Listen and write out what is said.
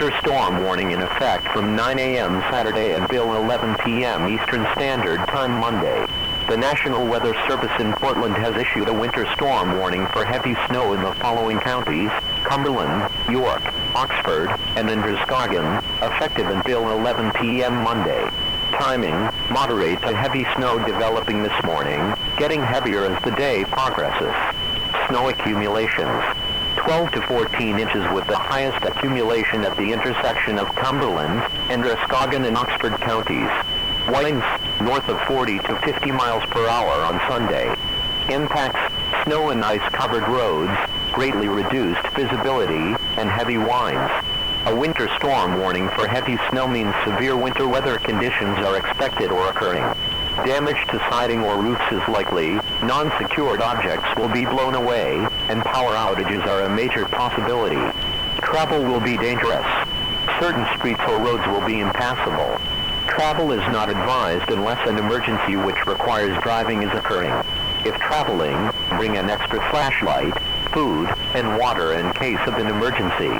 winter storm warning in effect from 9 a.m. Saturday until 11 p.m. Eastern Standard Time Monday. The National Weather Service in Portland has issued a winter storm warning for heavy snow in the following counties: Cumberland, York, Oxford, and Androscoggin, effective until 11 p.m. Monday. Timing: moderate to heavy snow developing this morning, getting heavier as the day progresses. Snow accumulations: 12 to 14 inches with the highest accumulation at the intersection of Cumberland, Androscoggin and Oxford counties. Winds north of 40 to 50 miles per hour on Sunday. Impacts: snow and ice-covered roads, greatly reduced visibility, and heavy winds. A winter storm warning for heavy snow means severe winter weather conditions are expected or occurring. Damage to siding or roofs is likely, non-secured objects will be blown away, and power outages are a major possibility. Travel will be dangerous. Certain streets or roads will be impassable. Travel is not advised unless an emergency which requires driving is occurring. If traveling, bring an extra flashlight, food, and water in case of an emergency.